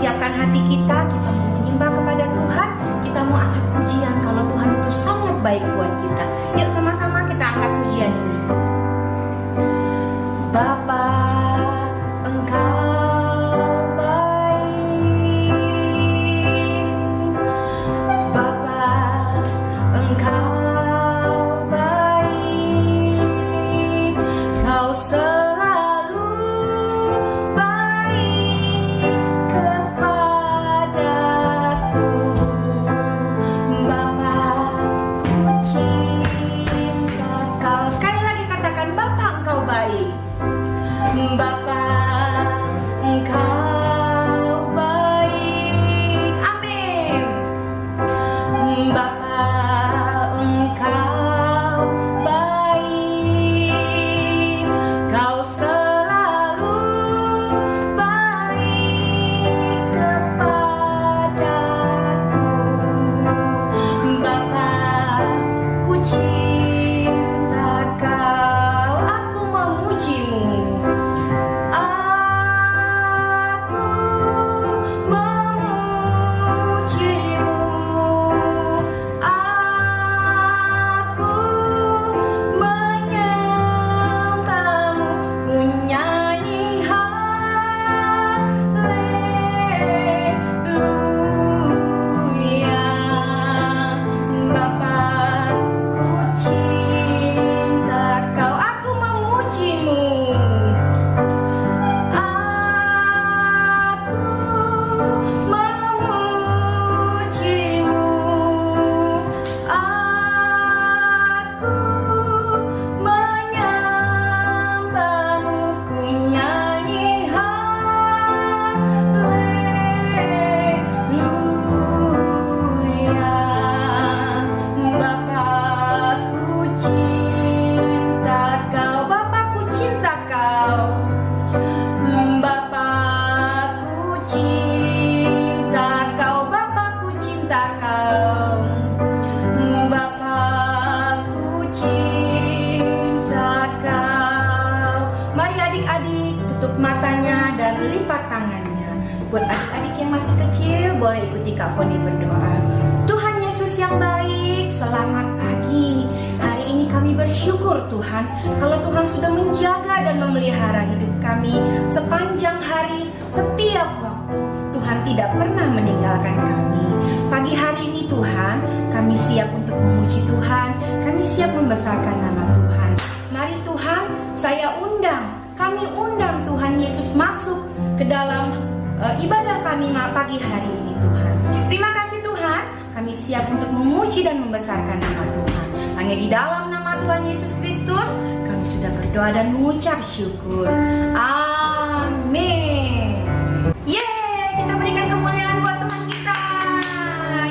siapkan hati kita mau menyembah kepada Tuhan, kita mau angkat pujian kalau Tuhan itu sangat baik buat kita. Yuk sama-sama kita angkat pujian ini. Bapa, Engkau baik. Bapa, Engkau baik. Kau selalu baik kepadaku. Bapa, ku cinta Kau. Sekali lagi katakan, Bapa, Engkau baik. Bapa, Engkau baik. Amin. Bapa, Engkau baik. Kau selalu baik kepadaku. Bapa, ku cinta Kau. Aku memujimu. Matanya dan lipat tangannya. Buat adik-adik yang masih kecil, boleh ikuti Kak Foni berdoa. Tuhan Yesus yang baik, selamat pagi. Hari ini kami bersyukur Tuhan, kalau Tuhan sudah menjaga dan memelihara hidup kami sepanjang hari, setiap waktu. Tuhan tidak pernah meninggalkan kami. Pagi hari ini Tuhan, kami siap untuk memuji Tuhan, kami siap membesarkan nama Tuhan. Mari Tuhan, kami undang Tuhan Yesus masuk ke dalam ibadah kami pagi hari ini Tuhan. Terima kasih Tuhan, kami siap untuk memuji dan membesarkan nama Tuhan. Hanya di dalam nama Tuhan Yesus Kristus, kami sudah berdoa dan mengucap syukur. Amin. Yeay, kita berikan kemuliaan buat Tuhan kita.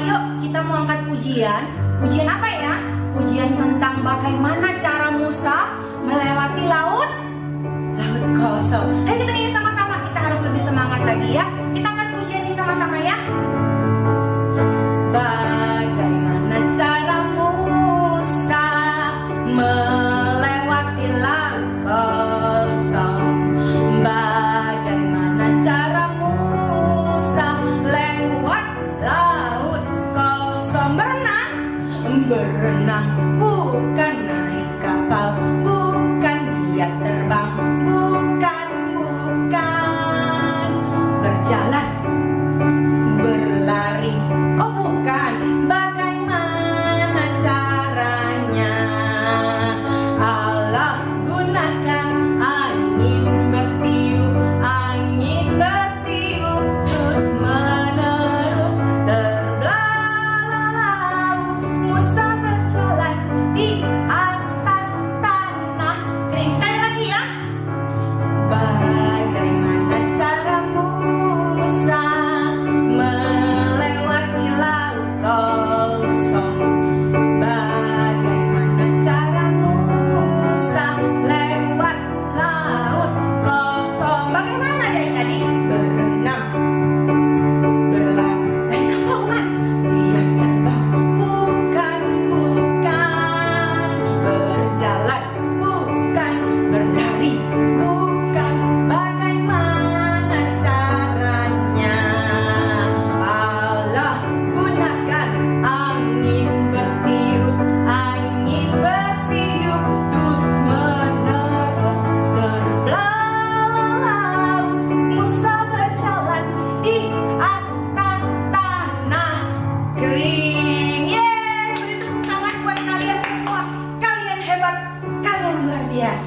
Yuk, kita mau angkat pujian. Pujian apa ya? Pujian tentang bagaimana cara Musa melewati laut kosong. Ayo kita nyanyi sama-sama. Kita harus lebih semangat lagi ya. Kita angkat pujian ini sama-sama ya. Bagaimana cara Musa melewati laut kosong? Bagaimana cara Musa lewat laut kosong? Berenang, bukan naik kapal, bukan dia terbang, bukan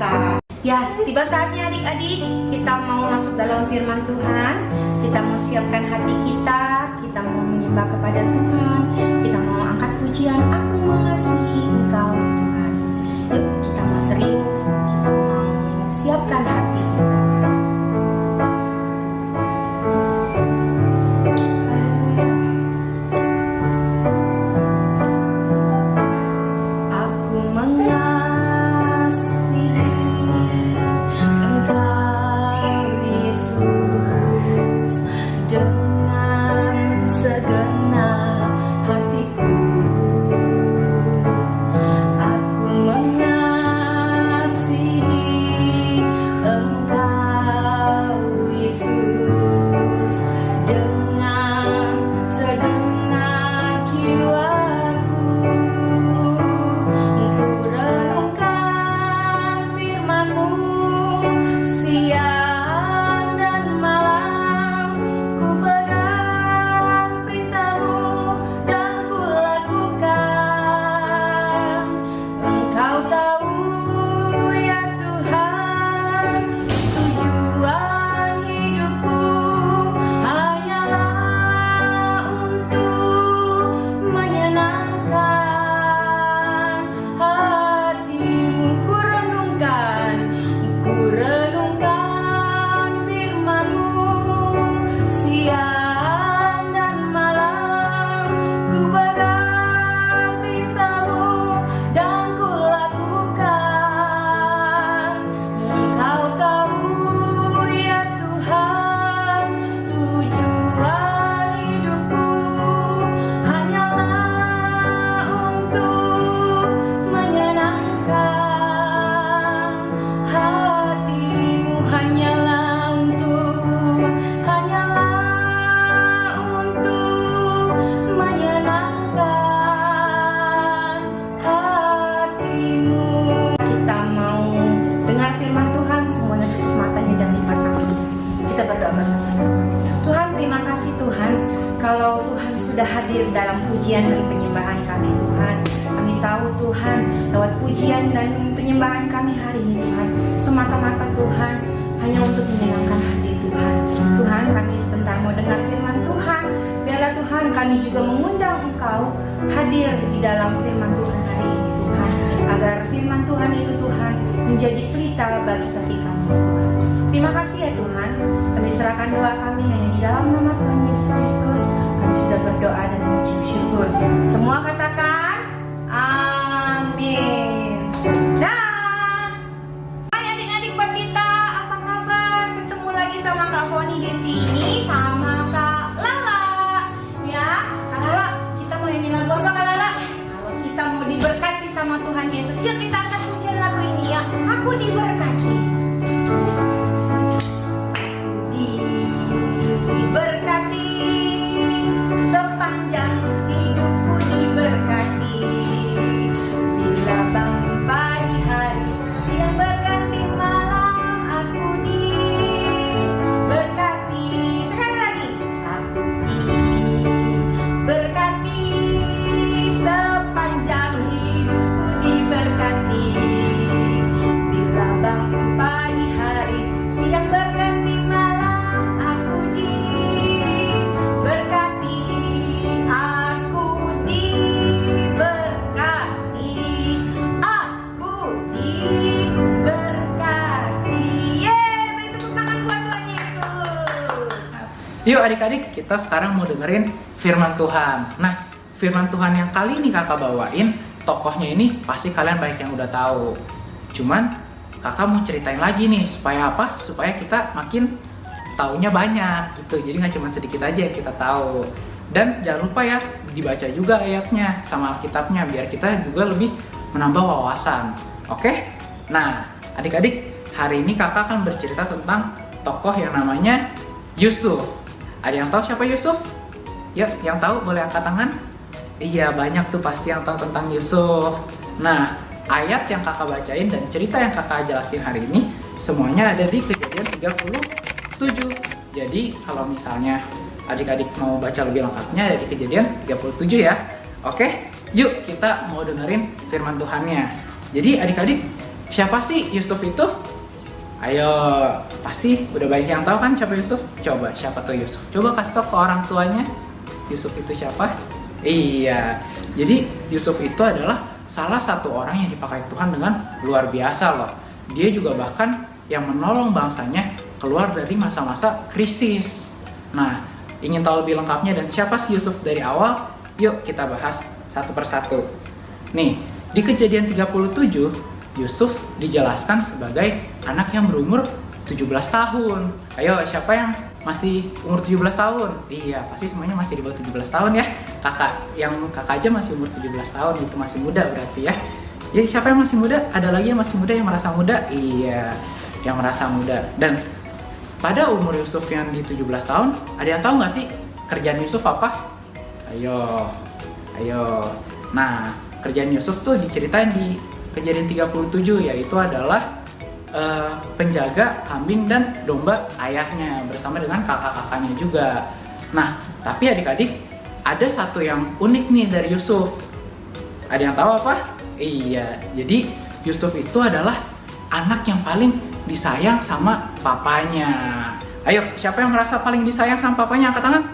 bangsa. Ya, tiba saatnya adik-adik kita mau masuk dalam firman Tuhan. Kita mau siapkan hati kita mau menyembah kepada Tuhan. Kita mau angkat pujian, aku mengasihi Engkau Tuhan. Yuk, kita mau serius, kita mau siapkan hati kita. Sudah hadir dalam pujian dan penyembahan kami Tuhan. Kami tahu Tuhan, lewat pujian dan penyembahan kami hari ini Tuhan, semata-mata Tuhan hanya untuk menyenangkan hati Tuhan. Tuhan, kami sebentar mau dengar firman Tuhan. Biarlah Tuhan kami juga mengundang Engkau hadir di dalam firman Tuhan hari ini Tuhan, agar firman Tuhan itu Tuhan menjadi pelita bagi kaki kami Tuhan. Terima kasih ya Tuhan. Kami serahkan doa kami hanya di dalam nama Tuhan Yesus Kristus. Kami sudah berdoa dan mengucap syukur. Semua katakan amin. Dan hai adik-adik Batita, apa kabar? Ketemu lagi sama Kak Foni di sini sama Kak Lala. Ya, Kak Lala, kita mau nyanyi lagu apa Kak Lala? Kalau kita mau diberkati sama Tuhan Yesus, yuk kita akan pujian lagu ini ya. Aku diberkati. Diberkati. Sepanjang hidupku diberkati, bila bangun pagi hari, siang berganti malam, aku diberkati. Sekali lagi, aku diberkati, sepanjang hidupku diberkati, bila bangun pagi hari, siang berganti malam, aku diberkati. Yuk adik-adik, kita sekarang mau dengerin firman Tuhan. Nah, firman Tuhan yang kali ini kakak bawain, tokohnya ini pasti kalian banyak yang udah tahu. Cuman kakak mau ceritain lagi nih, supaya apa? Supaya kita makin taunya banyak gitu. Jadi nggak cuma sedikit aja yang kita tahu. Dan jangan lupa ya, dibaca juga ayatnya sama Alkitabnya, biar kita juga lebih menambah wawasan. Oke? Nah, adik-adik, hari ini kakak akan bercerita tentang tokoh yang namanya Yusuf. Ada yang tahu siapa Yusuf? Yuk, yang tahu boleh angkat tangan? Iya, banyak tuh pasti yang tahu tentang Yusuf. Nah, ayat yang kakak bacain dan cerita yang kakak jelasin hari ini semuanya ada di Kejadian 37. Jadi, kalau misalnya adik-adik mau baca lebih lengkapnya ada di Kejadian 37 ya. Oke, yuk kita mau dengerin firman Tuhannya. Jadi adik-adik, siapa sih Yusuf itu? Ayo, pasti udah banyak yang tahu kan siapa Yusuf? Coba, siapa tuh Yusuf? Coba kasih tau ke orang tuanya, Yusuf itu siapa? Iya, jadi Yusuf itu adalah salah satu orang yang dipakai Tuhan dengan luar biasa loh. Dia juga bahkan yang menolong bangsanya keluar dari masa-masa krisis. Nah, ingin tahu lebih lengkapnya dan siapa sih Yusuf dari awal? Yuk kita bahas satu persatu. Nih, di Kejadian 37, Yusuf dijelaskan sebagai anak yang berumur 17 tahun. Ayo, siapa yang masih umur 17 tahun? Iya, pasti semuanya masih di bawah 17 tahun ya. Kakak aja masih umur 17 tahun, itu masih muda berarti ya. Ya, siapa yang masih muda? Ada lagi yang masih muda yang merasa muda? Iya, yang merasa muda. Dan pada umur Yusuf yang di 17 tahun, ada yang tahu nggak sih kerjaan Yusuf apa? Ayo. Nah, kerjaan Yusuf tuh diceritain di Kejadian 37, yaitu adalah penjaga kambing dan domba ayahnya bersama dengan kakak-kakaknya juga. Nah, tapi adik-adik, ada satu yang unik nih dari Yusuf. Ada yang tahu apa? Iya, jadi Yusuf itu adalah anak yang paling disayang sama papanya. Ayo, siapa yang merasa paling disayang sama papanya? Angkat tangan.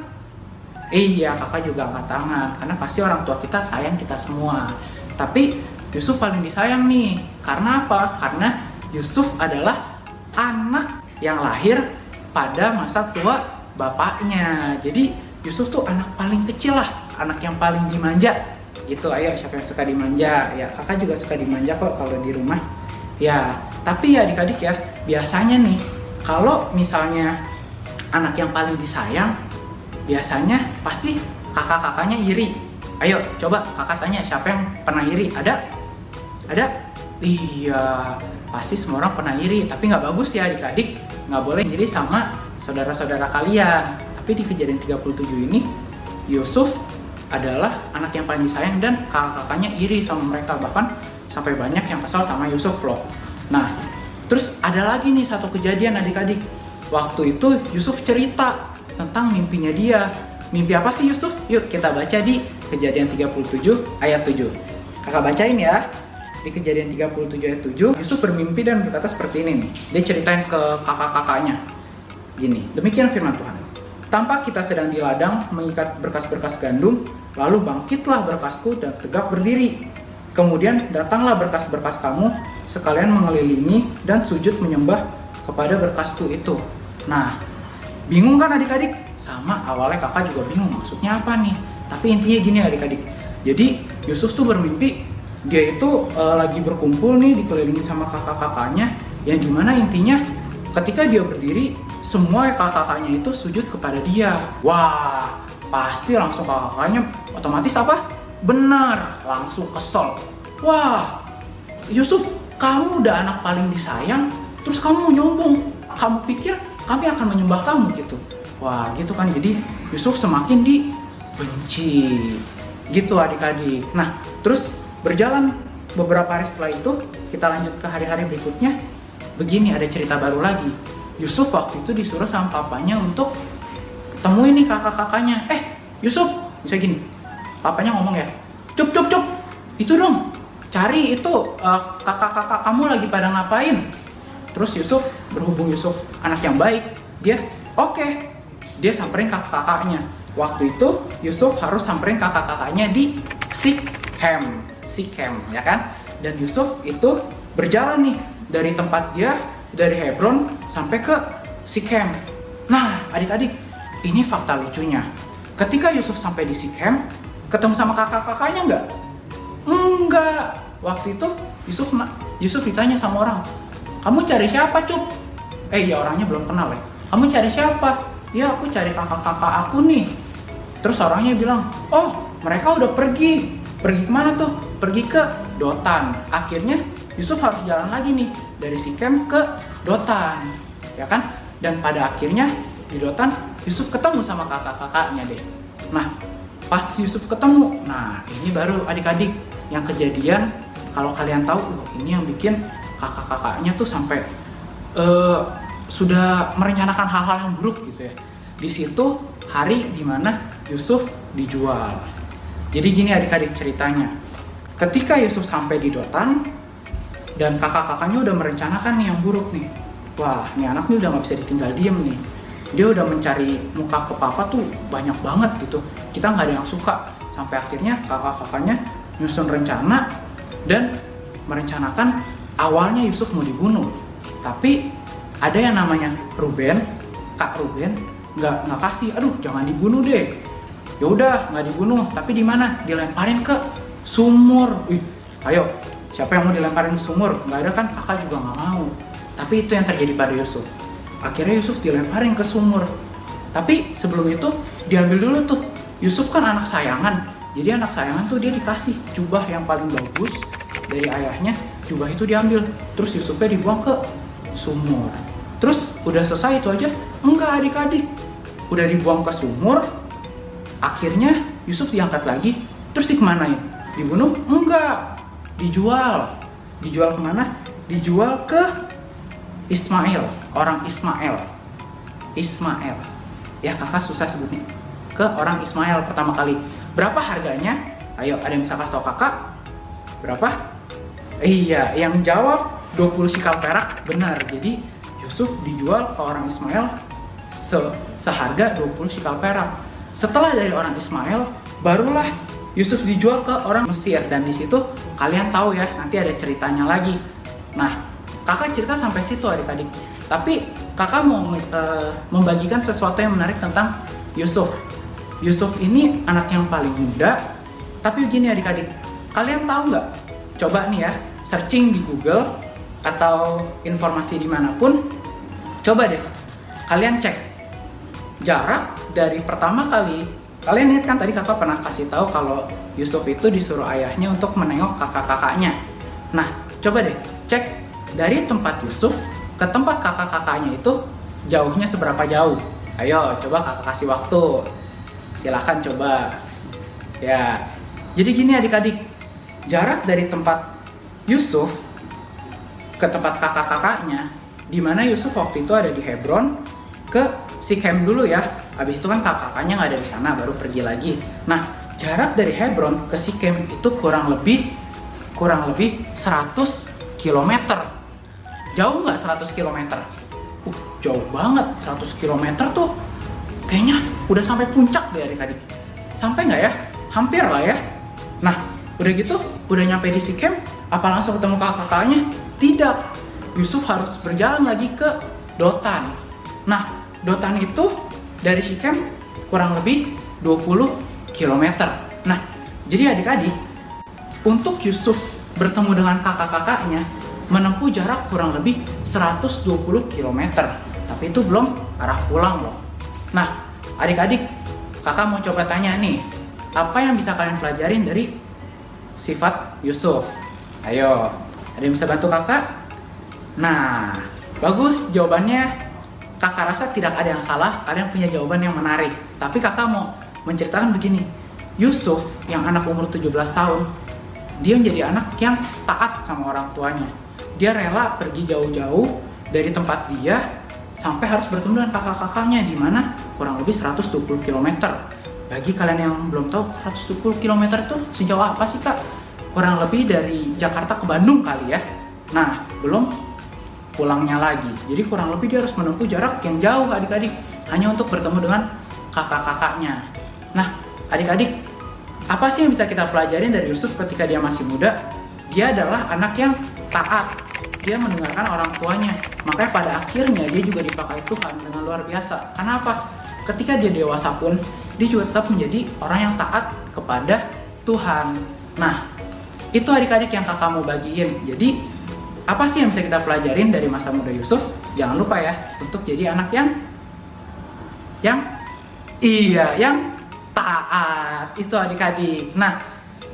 Iya, kakak juga angkat tangan, karena pasti orang tua kita sayang kita semua. Tapi Yusuf paling disayang nih, karena apa? Karena Yusuf adalah anak yang lahir pada masa tua bapaknya. Jadi Yusuf tuh anak paling kecil lah, anak yang paling dimanja. Gitu, ayo siapa yang suka dimanja? Ya, kakak juga suka dimanja kok kalau di rumah. Ya, tapi ya adik-adik ya, biasanya nih, kalau misalnya anak yang paling disayang, biasanya pasti kakak-kakaknya iri. Ayo, coba kakak tanya siapa yang pernah iri? Ada? Iya, pasti semua orang pernah iri. Tapi nggak bagus ya adik-adik, nggak boleh iri sama saudara-saudara kalian. Tapi di Kejadian 37 ini, Yusuf adalah anak yang paling disayang dan kakak-kakaknya iri sama mereka. Bahkan sampai banyak yang kesal sama Yusuf loh. Nah, terus ada lagi nih satu kejadian adik-adik. Waktu itu Yusuf cerita tentang mimpinya dia. Mimpi apa sih Yusuf? Yuk kita baca di Kejadian 37 ayat 7. Kakak bacain ya. Di Kejadian 37 ayat 7, Yusuf bermimpi dan berkata seperti ini nih. Dia ceritain ke kakak-kakaknya. Gini, demikian firman Tuhan. Tampak kita sedang di ladang mengikat berkas-berkas gandum, lalu bangkitlah berkasku dan tegak berdiri. Kemudian datanglah berkas-berkas kamu, sekalian mengelilingi dan sujud menyembah kepada berkasku itu. Nah, bingung kan adik-adik? Sama, awalnya kakak juga bingung maksudnya apa nih. Tapi intinya gini adik-adik. Jadi Yusuf tuh bermimpi, dia itu lagi berkumpul nih dikelilingin sama kakak-kakaknya, yang dimana intinya ketika dia berdiri, semua kakak-kakaknya itu sujud kepada dia. Wah, pasti langsung kakak-kakaknya otomatis apa? Benar, langsung kesel. Wah, Yusuf, kamu udah anak paling disayang, terus kamu mau nyombong. Kamu pikir kami akan menyembah kamu gitu. Wah, gitu kan. Jadi Yusuf semakin dibenci. Gitu adik-adik. Nah, terus berjalan beberapa hari setelah itu, kita lanjut ke hari-hari berikutnya. Begini, ada cerita baru lagi. Yusuf waktu itu disuruh sama papanya untuk ketemuin nih kakak-kakaknya. Yusuf, bisa gini. Papanya ngomong ya, Cup, itu dong, cari itu kakak-kakak kamu lagi pada ngapain. Terus Yusuf, berhubung Yusuf anak yang baik, dia oke. Dia samperin kakak-kakaknya. Waktu itu Yusuf harus samperin kakak-kakaknya di Sikhem, ya kan? Dan Yusuf itu berjalan nih dari tempat dia, dari Hebron sampai ke Sikhem. Nah, adik-adik, ini fakta lucunya. Ketika Yusuf sampai di Sikhem, ketemu sama kakak-kakaknya nggak? Enggak. Waktu itu Yusuf ditanya sama orang, kamu cari siapa, Cup? Ya orangnya belum kenal ya. Kamu cari siapa? Ya aku cari kakak-kakak aku nih. Terus orangnya bilang, oh mereka udah pergi. Pergi kemana tuh? Pergi ke Dotan. Akhirnya Yusuf harus jalan lagi nih dari Sikhem ke Dotan, ya kan? Dan pada akhirnya di Dotan Yusuf ketemu sama kakak-kakaknya deh. Nah, pas Yusuf ketemu, nah ini baru adik-adik yang kejadian. Kalau kalian tahu, ini yang bikin kakak-kakaknya tuh sampai sudah merencanakan hal-hal yang buruk gitu ya. Di situ hari dimana Yusuf dijual. Jadi gini adik-adik ceritanya. Ketika Yusuf sampai di Dotan, Dan kakak-kakaknya udah merencanakan nih yang buruk nih. Wah, nih anak nih udah nggak bisa ditinggal diem nih. Dia udah mencari muka ke papa tuh banyak banget gitu. Kita nggak ada yang suka. Sampai akhirnya kakak-kakaknya nyusun rencana dan merencanakan awalnya Yusuf mau dibunuh. Tapi ada yang namanya Ruben, Kak Ruben nggak kasih. Aduh, jangan dibunuh deh. Ya udah, nggak dibunuh. Tapi di mana? Dilemparin ke sumur. Ayo, siapa yang mau dilemparin ke sumur? Nggak ada kan? Kakak juga nggak mau. Tapi itu yang terjadi pada Yusuf. Akhirnya Yusuf dilemparin ke sumur. Tapi sebelum itu diambil dulu tuh. Yusuf kan anak sayangan. Jadi anak sayangan tuh dia dikasih jubah yang paling bagus dari ayahnya. Jubah itu diambil. Terus Yusufnya dibuang ke sumur. Terus udah selesai itu aja? Enggak adik-adik. Udah dibuang ke sumur. Akhirnya Yusuf diangkat lagi. Terus dikemanain? Dibunuh? Enggak. Dijual. Dijual kemana? Dijual ke Ismail, orang Ismail. Ismail. Ya kakak susah sebutnya. Ke orang Ismail pertama kali. Berapa harganya? Ayo, ada yang bisa kasih tau kakak? Berapa? Iya, yang jawab 20 sikal perak. Benar. Jadi Yusuf dijual ke orang Ismail seharga 20 sikal perak. Setelah dari orang Ismail, barulah Yusuf dijual ke orang Mesir. Dan di situ kalian tahu ya, nanti ada ceritanya lagi. Nah, kakak cerita sampai situ adik-adik. Tapi kakak mau membagikan sesuatu yang menarik tentang Yusuf. Yusuf ini anak yang paling muda. Tapi begini adik-adik, kalian tahu nggak? Coba nih ya, searching di Google atau informasi dimanapun. Coba deh, kalian cek jarak dari pertama kali. Kalian ingat kan tadi kakak pernah kasih tahu kalau Yusuf itu disuruh ayahnya untuk menengok kakak-kakaknya. Nah, coba deh cek dari tempat Yusuf ke tempat kakak-kakaknya itu jauhnya seberapa jauh? Ayo, coba kakak kasih waktu. Silahkan coba. Ya, jadi gini adik-adik. Jarak dari tempat Yusuf ke tempat kakak-kakaknya, di mana Yusuf waktu itu ada di Hebron, ke Sikem dulu ya. Habis itu kan kakak-kakaknya nggak ada di sana, baru pergi lagi. Nah, jarak dari Hebron ke Sikem itu kurang lebih 100 km. Jauh nggak 100 km? Jauh banget. 100 km tuh kayaknya udah sampai puncak deh adik-adik. Sampai nggak ya? Hampir lah ya. Nah, udah gitu, udah nyampe di Sikem, apa langsung ketemu kakak-kakaknya? Tidak. Yusuf harus berjalan lagi ke Dotan. Nah, Dotan itu dari Sikem kurang lebih 20 km. Nah, jadi adik-adik, untuk Yusuf bertemu dengan kakak-kakaknya menempuh jarak kurang lebih 120 km. Tapi itu belum arah pulang loh. Nah, adik-adik, kakak mau coba tanya nih, apa yang bisa kalian pelajarin dari sifat Yusuf? Ayo, ada yang bisa bantu kakak? Nah, bagus jawabannya. Kakak rasa tidak ada yang salah, kalian punya jawaban yang menarik. Tapi kakak mau menceritakan begini, Yusuf yang anak umur 17 tahun, dia menjadi anak yang taat sama orang tuanya. Dia rela pergi jauh-jauh dari tempat dia sampai harus bertemu dengan kakak-kakaknya di mana kurang lebih 120 km. Bagi kalian yang belum tahu, 120 km itu sejauh apa sih kak? Kurang lebih dari Jakarta ke Bandung kali ya. Nah, belum pulangnya lagi. Jadi kurang lebih dia harus menempuh jarak yang jauh adik-adik hanya untuk bertemu dengan kakak-kakaknya. Nah, adik-adik, apa sih yang bisa kita pelajarin dari Yusuf ketika dia masih muda? Dia adalah anak yang taat. Dia mendengarkan orang tuanya. Makanya pada akhirnya dia juga dipakai Tuhan dengan luar biasa. Kenapa? Ketika dia dewasa pun, dia juga tetap menjadi orang yang taat kepada Tuhan. Nah, itu adik-adik yang kakak mau bagiin. Jadi, apa sih yang bisa kita pelajarin dari masa muda Yusuf? Jangan lupa ya, untuk jadi anak yang taat. Itu adik-adik. Nah,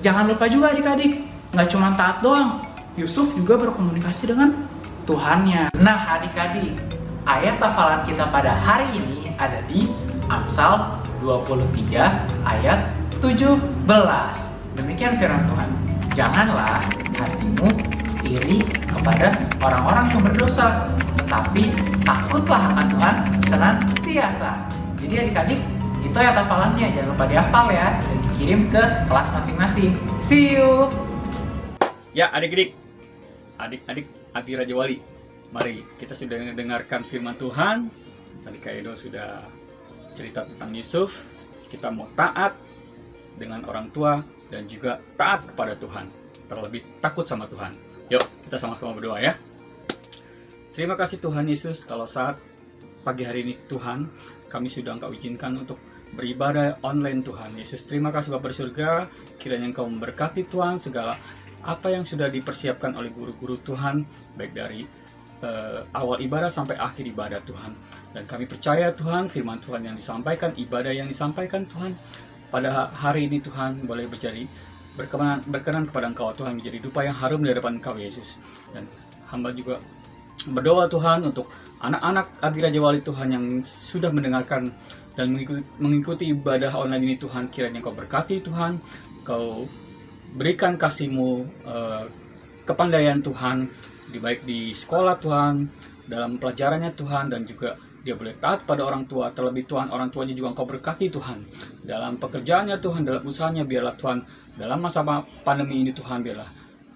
jangan lupa juga adik-adik, nggak cuma taat doang. Yusuf juga berkomunikasi dengan Tuhannya. Nah, adik-adik, ayat hafalan kita pada hari ini ada di Amsal 23 ayat 17. Demikian firman Tuhan. Janganlah hatimu iri kepada orang-orang yang berdosa, tetapi takutlah akan Tuhan senantiasa. Jadi adik-adik, itu ayat hafalannya, jangan lupa dihafal ya dan dikirim ke kelas masing-masing. See you. Ya adik-adik, adik-adik Agi Raja Wali. Mari kita sudah mendengarkan firman Tuhan. Tadi Kak Edo sudah cerita tentang Yusuf. Kita mau taat dengan orang tua dan juga taat kepada Tuhan. Terlebih takut sama Tuhan. Yuk kita sama-sama berdoa ya. Terima kasih Tuhan Yesus, kalau saat pagi hari ini Tuhan, kami sudah Engkau izinkan untuk beribadah online Tuhan. Yesus, terima kasih Bapa di surga, kiranya Engkau memberkati Tuhan segala apa yang sudah dipersiapkan oleh guru-guru Tuhan, baik dari awal ibadah sampai akhir ibadah Tuhan. Dan kami percaya Tuhan, firman Tuhan yang disampaikan, ibadah yang disampaikan Tuhan, pada hari ini Tuhan boleh berkenan kepada Engkau Tuhan, menjadi dupa yang harum di hadapan Engkau Yesus. Dan hamba juga berdoa Tuhan untuk anak-anak Agi Raja Wali Tuhan yang sudah mendengarkan dan mengikuti ibadah online ini Tuhan, kiranya Engkau berkati Tuhan, Engkau berikan kasih-Mu, kepandaian Tuhan, baik di sekolah Tuhan, dalam pelajarannya Tuhan, dan juga dia boleh taat pada orang tua. Terlebih Tuhan, orang tuanya juga Engkau berkati Tuhan, dalam pekerjaannya Tuhan, dalam usahanya, biarlah Tuhan dalam masa pandemi ini Tuhan, biarlah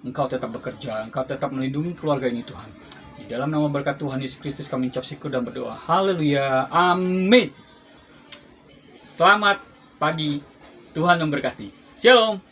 Engkau tetap bekerja, Engkau tetap melindungi keluarga ini Tuhan. Di dalam nama berkat Tuhan Yesus Kristus kami ucap syukur dan berdoa. Haleluya, amin. Selamat pagi, Tuhan memberkati. Shalom.